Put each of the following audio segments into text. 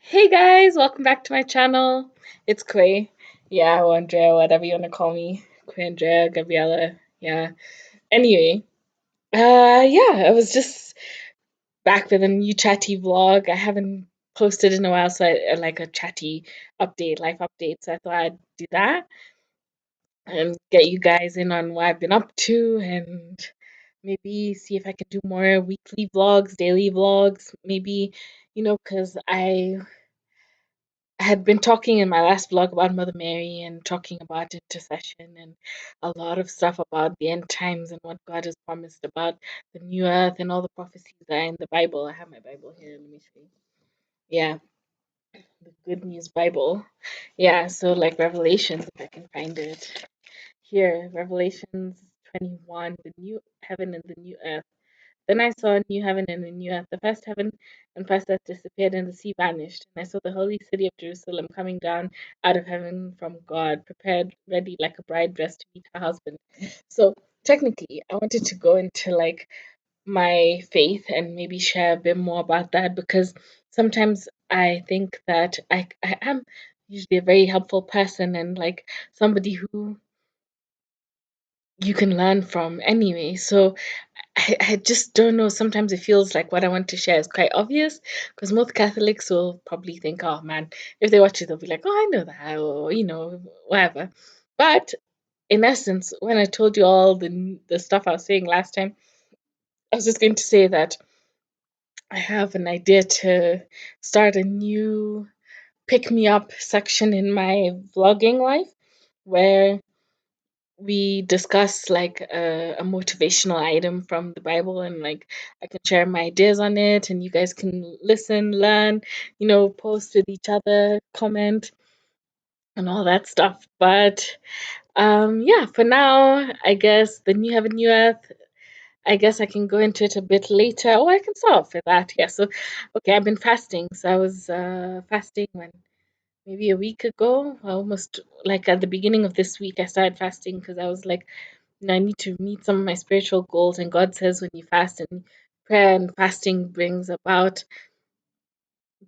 Hey guys, welcome back to my channel. It's Quay. Yeah, or Andrea, whatever you want to call me. Quay Andrea Gabriella. Yeah. Anyway, yeah, I was just back with a new Chatty vlog. I haven't posted in a while, so I like a Chatty update, life update. So I thought I'd do that and get you guys in on what I've been up to and maybe see if I can do more weekly vlogs, daily vlogs, maybe, because I had been talking in my last vlog about Mother Mary and talking about intercession and a lot of stuff about the end times and what God has promised about the new earth and all the prophecies that are in the Bible. I have my Bible here. Let me show you. Yeah, the Good News Bible. Yeah, so like Revelations, if I can find it. Here, Revelations 21, the new heaven and the new earth. Then I saw a new heaven and a new earth. The first heaven and first earth disappeared, and the sea vanished. And I saw the holy city of Jerusalem coming down out of heaven from God, prepared, ready like a bride dressed to meet her husband. So technically, I wanted to go into like my faith and maybe share a bit more about that because sometimes I think that I am usually a very helpful person and like somebody who you can learn from anyway. So I just don't know. Sometimes it feels like what I want to share is quite obvious because most Catholics will probably think, oh man, if they watch it, they'll be like, oh, I know that, or, whatever. But in essence, when I told you all the stuff I was saying last time, I was just going to say that I have an idea to start a new pick me up section in my vlogging life where we discuss like a motivational item from the Bible and like I can share my ideas on it and you guys can listen, learn, post with each other, comment and all that stuff. But yeah, for now, I guess the new heaven, new earth. I guess I can go into it a bit later. Oh, I can start for that. Yeah. So, okay, I've been fasting. So I was fasting when maybe a week ago, almost like at the beginning of this week, I started fasting because I was like, I need to meet some of my spiritual goals. And God says when you fast and prayer and fasting brings about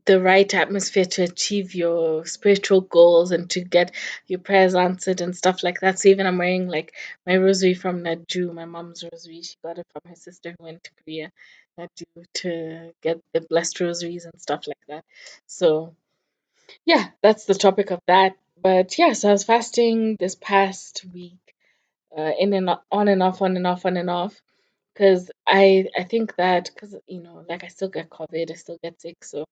the right atmosphere to achieve your spiritual goals and to get your prayers answered and stuff like that. So even I'm wearing like my rosary from Naju, my mom's rosary. She got it from her sister who went to Korea, Naju, to get the blessed rosaries and stuff like that. So yeah, that's the topic of that. But yeah, so I was fasting this past week, in and on and off, on and off, on and off. Because I think that because like I still get COVID, I still get sick, so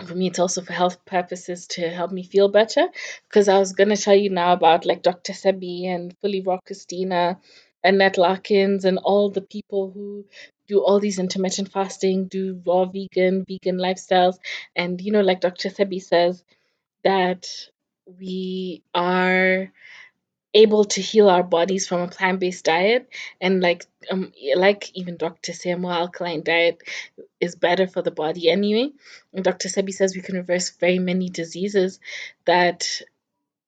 for me it's also for health purposes to help me feel better. Because I was gonna tell you now about like Dr. Sebi and Fully Raw Christina and Nat Larkins and all the people who do all these intermittent fasting, do raw vegan lifestyles, and like Dr. Sebi says that we are able to heal our bodies from a plant-based diet and like even Dr. say a more alkaline diet is better for the body anyway. And Dr. Sebi says we can reverse very many diseases that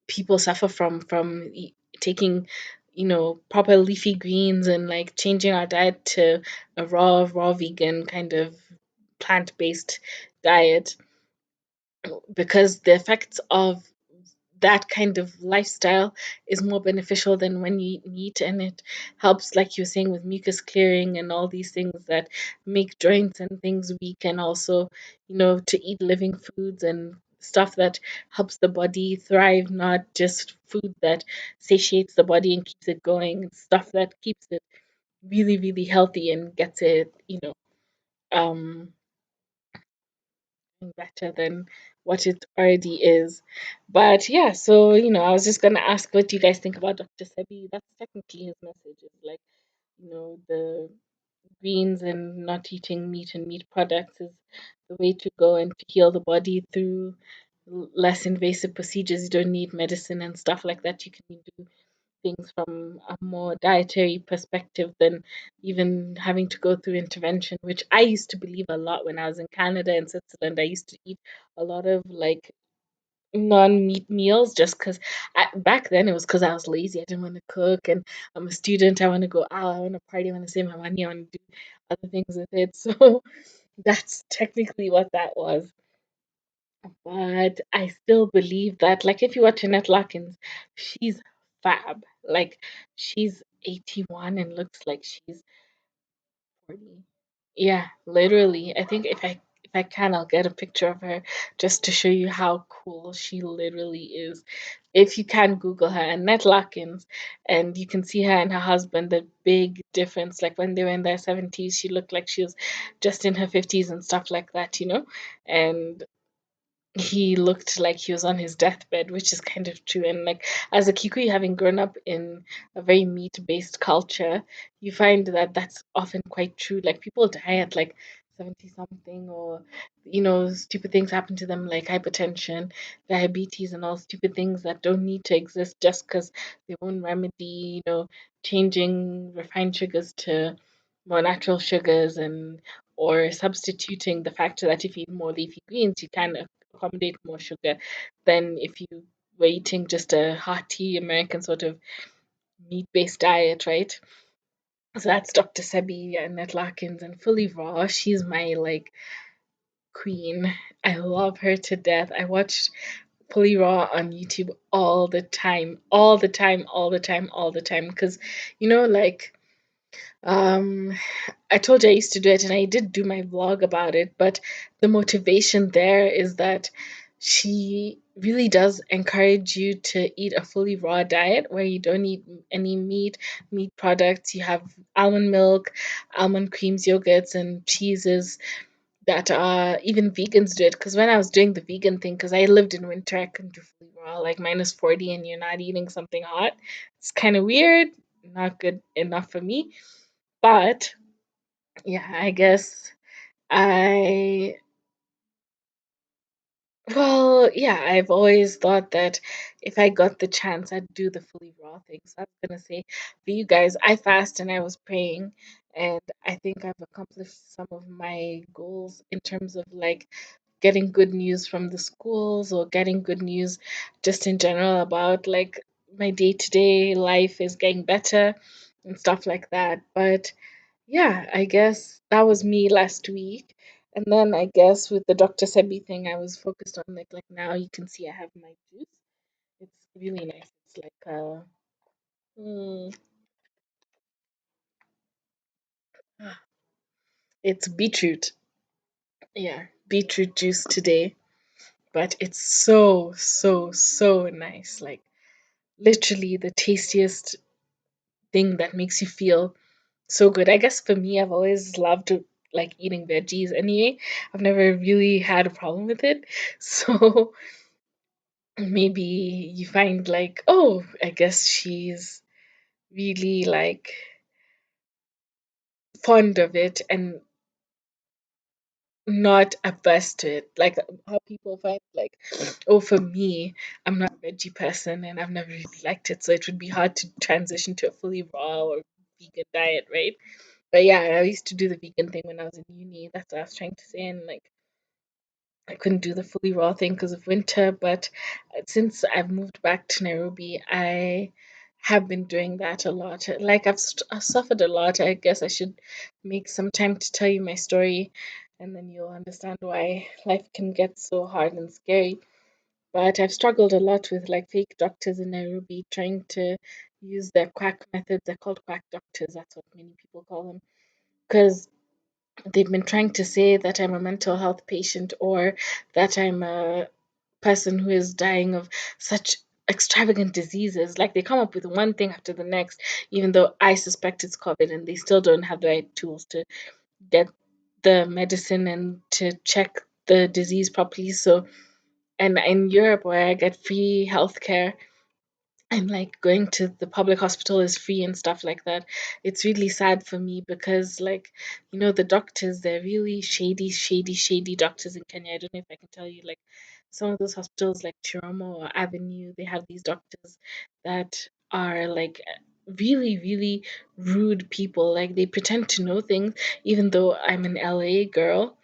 people suffer from taking proper leafy greens and like changing our diet to a raw vegan kind of plant-based diet because the effects of that kind of lifestyle is more beneficial than when you eat meat, and it helps like you were saying with mucus clearing and all these things that make joints and things weak, and also to eat living foods and stuff that helps the body thrive, not just food that satiates the body and keeps it going, stuff that keeps it really healthy and gets it um better than what it already is. But yeah, so I was just gonna ask what do you guys think about Dr. Sebi? That's technically his message. It's like, the greens and not eating meat and meat products is the way to go and to heal the body through less invasive procedures. You don't need medicine and stuff like that. You can do things from a more dietary perspective than even having to go through intervention, which I used to believe a lot when I was in Canada and Switzerland. I used to eat a lot of like non-meat meals just because back then it was because I was lazy. I didn't want to cook, and I'm a student. I want to go out. I want to party. I want to save my money. I want to do other things with it. So that's technically what that was. But I still believe that, like, if you watch Annette Larkins, she's fab. Like, she's 81 and looks like she's 40. Yeah, literally. I think if I can, I'll get a picture of her just to show you how cool she literally is. If you can Google her, Annette Larkins, and you can see her and her husband, the big difference. Like when they were in their 70s, she looked like she was just in her 50s and stuff like that, you know? And he looked like he was on his deathbed, which is kind of true. And like as a Kikuyu, having grown up in a very meat-based culture, you find that that's often quite true. Like people die at like 70 something, or stupid things happen to them like hypertension, diabetes, and all stupid things that don't need to exist just because they won't remedy, changing refined sugars to more natural sugars, and or substituting the fact that if you eat more leafy greens, you can accommodate more sugar than if you were eating just a hearty American sort of meat based diet, right? So that's Dr. Sebi and Ned Larkins and Fully Raw. She's my like queen. I love her to death. I watched Fully Raw on YouTube all the time, all the time, all the time, all the time. Because, like, um, I told you I used to do it and I did do my vlog about it, but the motivation there is that she really does encourage you to eat a fully raw diet where you don't eat any meat products. You have almond milk, almond creams, yogurts, and cheeses that even vegans do it. Because when I was doing the vegan thing, because I lived in winter, I couldn't do fully raw, like -40, and you're not eating something hot. It's kind of weird, not good enough for me. But yeah, I guess I well, yeah, I've always thought that if I got the chance, I'd do the fully raw thing. So I was gonna say for you guys, I fast and I was praying, and I think I've accomplished some of my goals in terms of like getting good news from the schools or getting good news just in general about like my day-to-day life is getting better and stuff like that. But yeah, I guess that was me last week. And then I guess with the Dr. Sebi thing, I was focused on like now you can see I have my juice. It's really nice. It's like mm, it's beetroot. Yeah, beetroot juice today. But it's so, so, so nice. Like literally the tastiest thing that makes you feel so good. I guess for me, I've always loved like eating veggies anyway. I've never really had a problem with it. So maybe you find like, oh, I guess she's really like fond of it and not averse to it. Like how people find like, oh, for me, I'm not a veggie person and I've never really liked it, so it would be hard to transition to a fully raw or vegan diet, right? But yeah, I used to do the vegan thing when I was in uni. That's what I was trying to say, and like I couldn't do the fully raw thing because of winter, but since I've moved back to Nairobi, I have been doing that a lot. Like I've suffered a lot. I guess I should make some time to tell you my story, and then you'll understand why life can get so hard and scary. But I've struggled a lot with like fake doctors in Nairobi trying to use their quack methods. They're called quack doctors. That's what many people call them. Because they've been trying to say that I'm a mental health patient or that I'm a person who is dying of such extravagant diseases. Like they come up with one thing after the next, even though I suspect it's COVID and they still don't have the right tools to get the medicine and to check the disease properly. So, and in Europe where I get free healthcare, and like going to the public hospital is free and stuff like that. It's really sad for me because like the doctors, they're really shady, shady, shady doctors in Kenya. I don't know if I can tell you, like some of those hospitals like Chiromo or Avenue, they have these doctors that are like really, really rude people. Like they pretend to know things even though I'm an LA girl,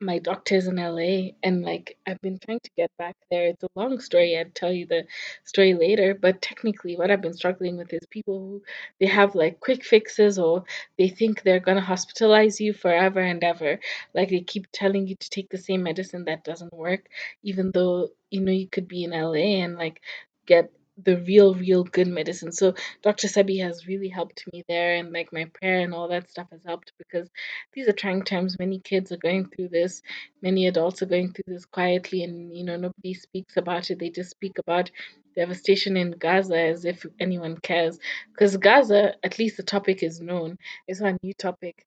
my doctor's in LA, and like I've been trying to get back there. It's a long story. I'd tell you the story later, but technically what I've been struggling with is people who they have like quick fixes, or they think they're going to hospitalize you forever and ever. Like they keep telling you to take the same medicine that doesn't work, even though you could be in LA and like get the real good medicine. So Dr. Sebi has really helped me there, and like my prayer and all that stuff has helped, because these are trying times. Many kids are going through this. Many adults are going through this quietly, and nobody speaks about it. They just speak about devastation in Gaza as if anyone cares. Because Gaza, at least the topic is known. It's not a new topic.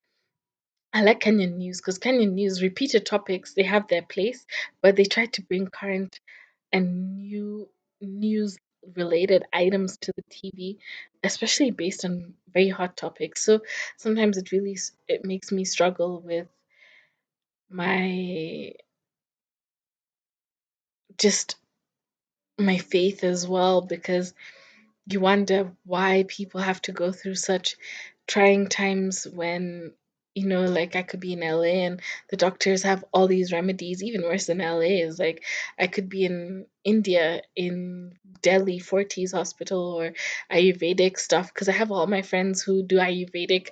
I like Kenyan news because Kenyan news, repeated topics, they have their place, but they try to bring current and new news related items to the TV, especially based on very hot topics. So sometimes it makes me struggle with my just my faith as well, because you wonder why people have to go through such trying times when like I could be in LA and the doctors have all these remedies. Even worse than LA is like I could be in India, in Delhi Fortis hospital, or Ayurvedic stuff, because I have all my friends who do Ayurvedic,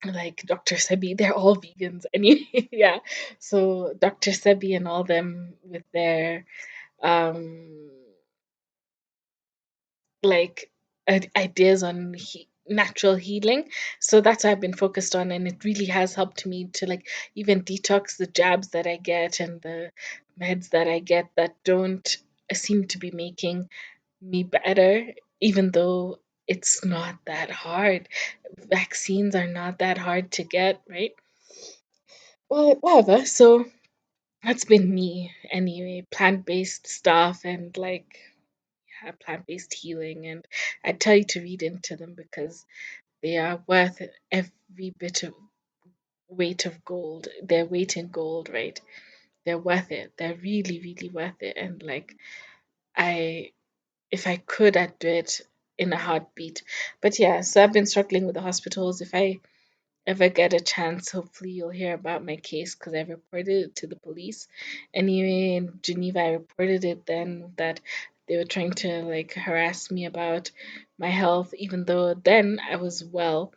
like Dr. Sebi. They're all vegans anyway. Yeah, so Dr. Sebi and all them with their um like ideas on natural healing. So that's what I've been focused on, and it really has helped me to like even detox the jabs that I get and the meds that I get that don't seem to be making me better, even though it's not that hard. Vaccines are not that hard to get, right? Well, whatever. So that's been me anyway. Plant-based stuff and like plant-based healing, and I tell you to read into them because they are worth every bit of weight of gold. Their weight in gold, right? They're worth it. They're really worth it. And like I if I could, I'd do it in a heartbeat. But yeah, so I've been struggling with the hospitals. If I ever get a chance, hopefully you'll hear about my case, because I reported it to the police. Anyway, in Geneva, I reported it then that they were trying to like harass me about my health, even though then I was well.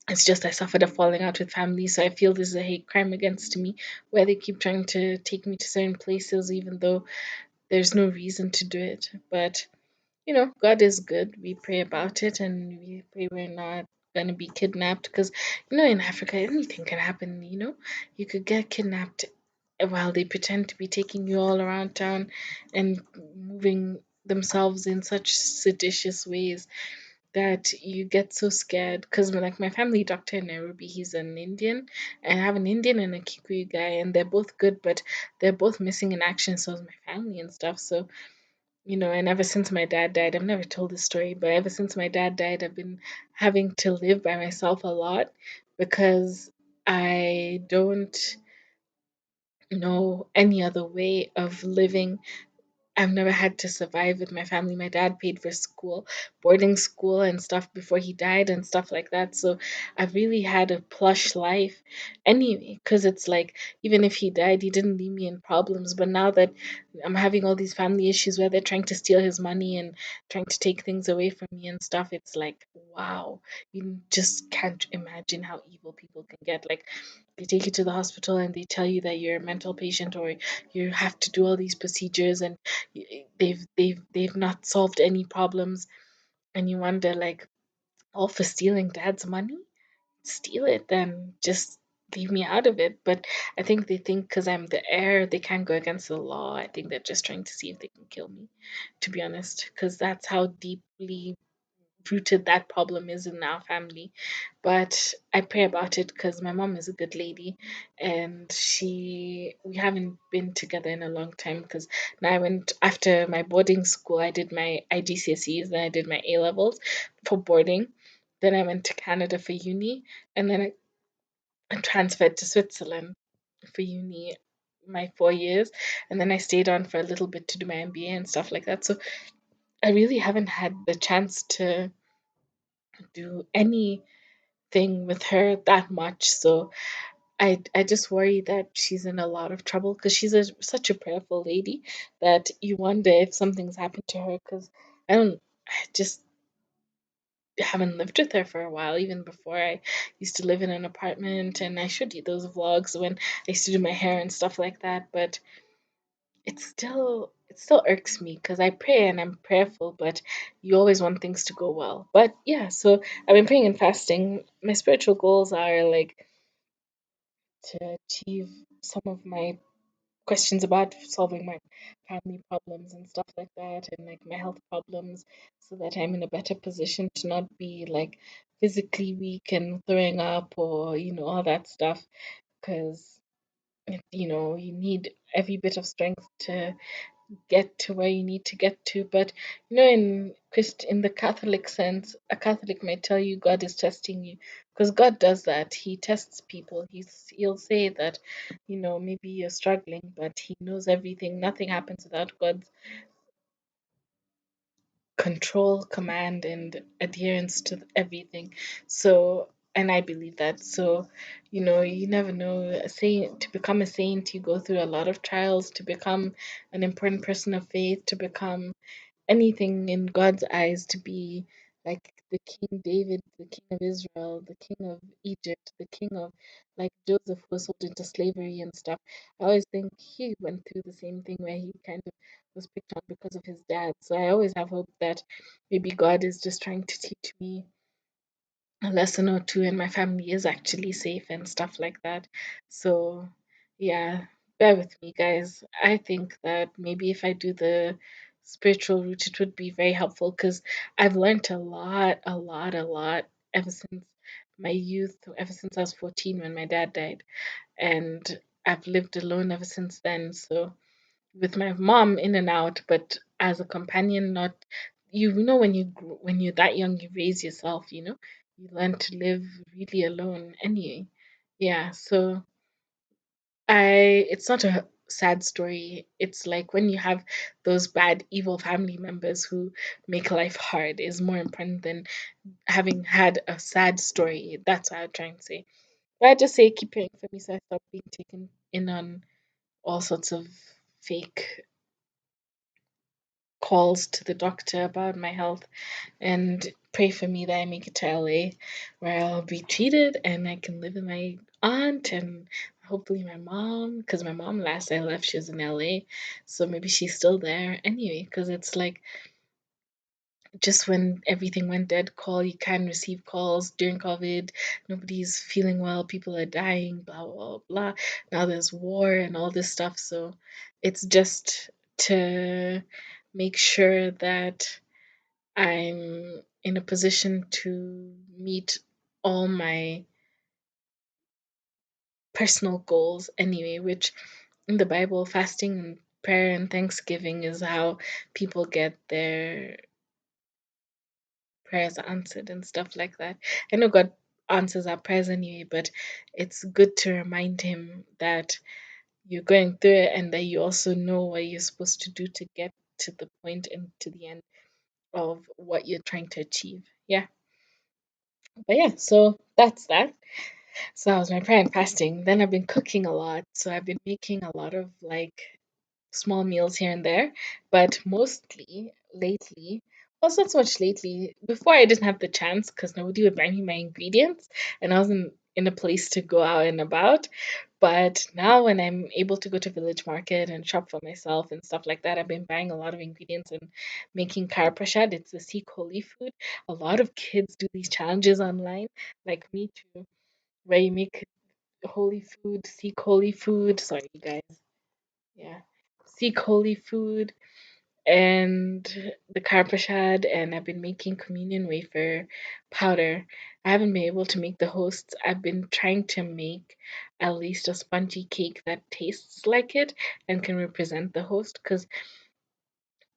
It's just I suffered a falling out with family, so I feel this is a hate crime against me, where they keep trying to take me to certain places, even though there's no reason to do it. But God is good. We pray about it, and we pray we're not going to be kidnapped, because, in Africa, anything can happen. You could get kidnapped while they pretend to be taking you all around town and moving themselves in such seditious ways that you get so scared. Because, like, my family doctor in Nairobi, he's an Indian, and I have an Indian and a Kikuyu guy, and they're both good, but they're both missing in action. So is my family and stuff. So and ever since my dad died, I've never told this story, but ever since my dad died, I've been having to live by myself a lot, because I don't know any other way of living. I've never had to survive with my family. My dad paid for school, boarding school and stuff before he died and stuff like that. So I've really had a plush life anyway, because it's like, even if he died, he didn't leave me in problems. But now that I'm having all these family issues where they're trying to steal his money and trying to take things away from me and stuff, it's like, wow, you just can't imagine how evil people can get. Like, they take you to the hospital and they tell you that you're a mental patient, or you have to do all these procedures, and they've not solved any problems, and you wonder, like, all for stealing dad's money. Steal it, then just leave me out of it. But I think they think because I'm the heir, they can't go against the law. I think they're just trying to see if they can kill me, to be honest, because that's how deeply rooted that problem is in our family. But I pray about it, because my mom is a good lady, and we haven't been together in a long time, because now I went after my boarding school. I did my IGCSEs, then I did my A levels for boarding. Then I went to Canada for uni, and then I transferred to Switzerland for uni, my 4 years, and then I stayed on for a little bit to do my MBA and stuff like that. So I really haven't had the chance to do anything with her that much. So I just worry that she's in a lot of trouble because she's such a prayerful lady that you wonder if something's happened to her. Because I just haven't lived with her for a while. Even before, I used to live in an apartment, and I showed you those vlogs when I used to do my hair and stuff like that. But it still irks me because I pray and I'm prayerful, but you always want things to go well. But yeah, so I've been praying and fasting. My spiritual goals are like to achieve some of my questions about solving my family problems and stuff like that, and like my health problems, so that I'm in a better position to not be like physically weak and throwing up or all that stuff. Because you need every bit of strength to get to where you need to get to. But in the Catholic sense, a Catholic might tell you God is testing you, because God does that. He tests people. He'll say that, maybe you're struggling, but He knows everything. Nothing happens without God's control, command, and adherence to everything. So, and I believe that. So, you never know. A saint, to become a saint, you go through a lot of trials. To become an important person of faith, to become anything in God's eyes, to be like the King David, the King of Israel, the King of Egypt, the King of like Joseph, who was sold into slavery and stuff. I always think he went through the same thing where he kind of was picked on because of his dad. So I always have hope that maybe God is just trying to teach me a lesson or two, and my family is actually safe and stuff like that. So yeah, bear with me, guys. I think that maybe if I do the spiritual route, it would be very helpful, because I've learned a lot, a lot, a lot ever since my youth, ever since I was 14 when my dad died, and I've lived alone ever since then. So with my mom in and out, but as a companion, not. When you're that young, you raise yourself. You learn to live really alone anyway. Yeah, so it's not a sad story. It's like when you have those bad, evil family members who make life hard is more important than having had a sad story. That's what I'm trying to say. But I just say keep praying for me so I stop being taken in on all sorts of fake calls to the doctor about my health, and pray for me that I make it to LA, where I'll be treated and I can live with my aunt and hopefully my mom, because my mom, last I left, she was in LA, so maybe she's still there anyway. Because it's like, just when everything went dead, you can receive calls during COVID. Nobody's feeling well, people are dying, blah blah blah. Now there's war and all this stuff, so it's just to make sure that I'm in a position to meet all my personal goals anyway, which in the Bible, fasting and prayer and thanksgiving is how people get their prayers answered and stuff like that. I know God answers our prayers anyway, but it's good to remind Him that you're going through it, and that you also know what you're supposed to do to get to the point and to the end of what you're trying to achieve. Yeah. But yeah, so that's that. So that was my prayer and fasting. Then I've been cooking a lot. So I've been making a lot of like small meals here and there, but mostly lately, well, it's not so much lately. Before, I didn't have the chance because nobody would buy me my ingredients, and I wasn't in a place to go out and about. But now, when I'm able to go to village market and shop for myself and stuff like that, I've been buying a lot of ingredients and making kar prasad. It's the Sikh holy food. A lot of kids do these challenges online, like me too, where you make holy food, Sikh holy food. Sorry, guys. Yeah. Sikh holy food and the karpashad, and I've been making communion wafer powder. I haven't been able to make the hosts. I've been trying to make at least a spongy cake that tastes like it and can represent the host, because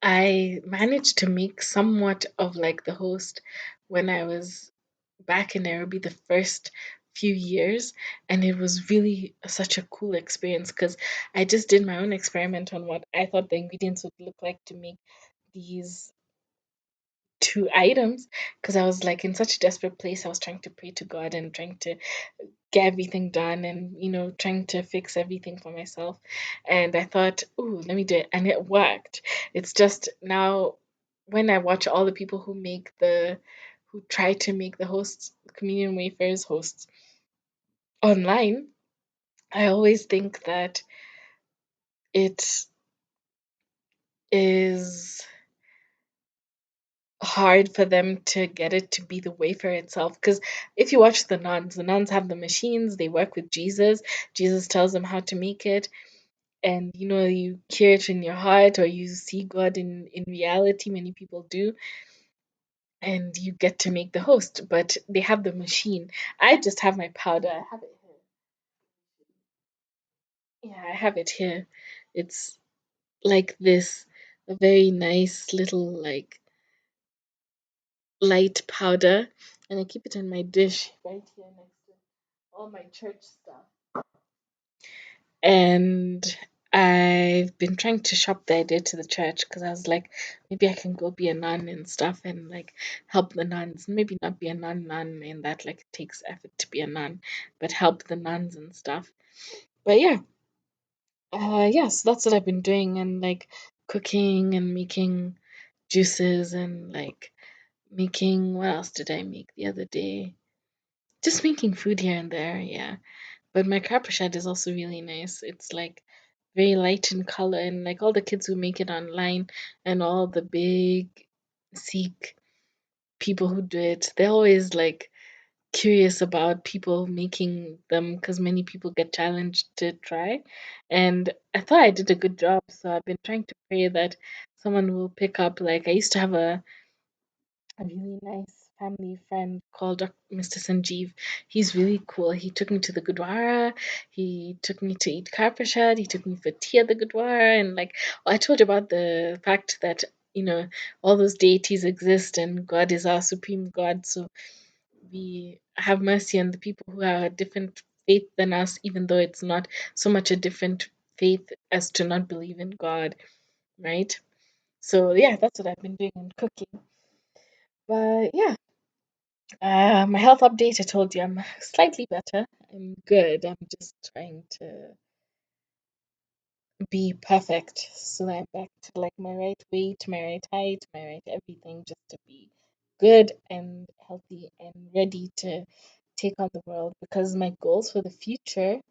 I managed to make somewhat of like the host when I was back in Nairobi the first few years, and it was really such a cool experience because I just did my own experiment on what I thought the ingredients would look like to make these two items because I was like in such a desperate place. I was trying to pray to God and trying to get everything done and trying to fix everything for myself. And I thought, "Ooh, let me do it," and it worked. It's just now when I watch all the people who try to make the hosts communion wafers hosts online, I always think that it is hard for them to get it to be the wafer itself. Because if you watch the nuns have the machines, they work with Jesus. Jesus tells them how to make it, and you hear it in your heart or you see God in reality. Many people do, and you get to make the host, but they have the machine. I just have my powder. I have it here. Yeah, I have it here. It's like this, a very nice little like light powder, and I keep it in my dish right here next to all my church stuff. And I've been trying to shop the idea to the church because I was like, maybe I can go be a nun and stuff and like help the nuns. Maybe not be a nun in that like it takes effort to be a nun, but help the nuns and stuff. But yeah, so that's what I've been doing and like cooking and making juices and like making what else did I make the other day? Just making food here and there, yeah. But my crapashad is also really nice. It's like very light in color, and like all the kids who make it online and all the big Sikh people who do it, they're always like curious about people making them because many people get challenged to try. And I thought I did a good job, so I've been trying to pray that someone will pick up. Like I used to have a really nice family friend called Mr. Sanjeev. He's really cool. He took me to the Gurdwara. He took me to eat karprashad. He took me for tea at the Gurdwara. And like, well, I told you about the fact that, all those deities exist and God is our supreme God. So we have mercy on the people who are a different faith than us, even though it's not so much a different faith as to not believe in God, right? So yeah, that's what I've been doing in cooking. But yeah, my health update, I told you I'm slightly better. I'm good. I'm just trying to be perfect so that I'm back to like my right weight, my right height, my right everything, just to be good and healthy and ready to take on the world. Because my goals for the future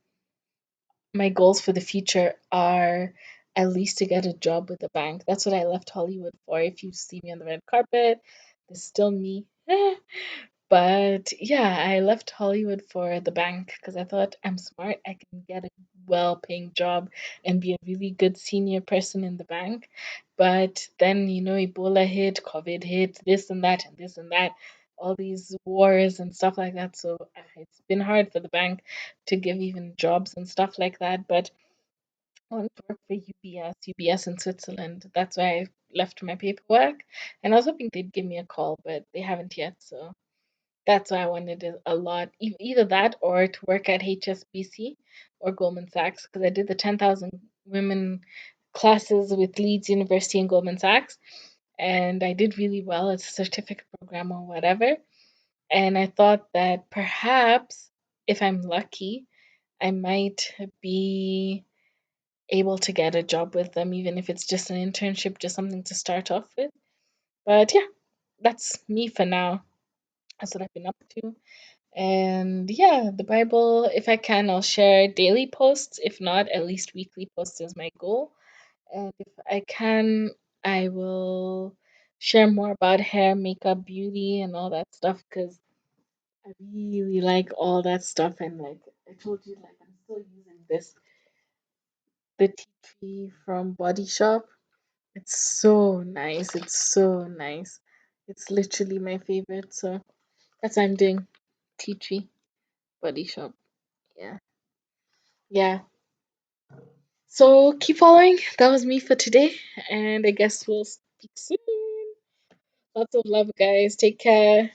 are at least to get a job with a bank. That's what I left Hollywood for. If you see me on the red carpet, there's still me. But yeah, I left Hollywood for the bank because I thought I'm smart. I can get a well paying job and be a really good senior person in the bank. But then, Ebola hit, COVID hit, this and that, and this and that, all these wars and stuff like that. So it's been hard for the bank to give even jobs and stuff like that. But I want to work for UBS in Switzerland. That's why I left my paperwork. And I was hoping they'd give me a call, but they haven't yet. So that's why I wanted it a lot. Either that or to work at HSBC or Goldman Sachs because I did the 10,000 women classes with Leeds University and Goldman Sachs. And I did really well. It's a certificate program or whatever. And I thought that perhaps if I'm lucky, I might be able to get a job with them, even if it's just an internship, just something to start off with. But yeah, that's me for now. That's what I've been up to. And yeah, the Bible, if I can, I'll share daily posts. If not, at least weekly posts is my goal. And if I can, I will share more about hair, makeup, beauty, and all that stuff because I really like all that stuff. And like I told you, like I'm still using the tea tree from Body Shop. It's so nice. It's so nice. It's literally my favorite. So that's what I'm doing. Tea tree, Body Shop. Yeah. Yeah. So keep following. That was me for today. And I guess we'll speak soon. Lots of love, guys. Take care.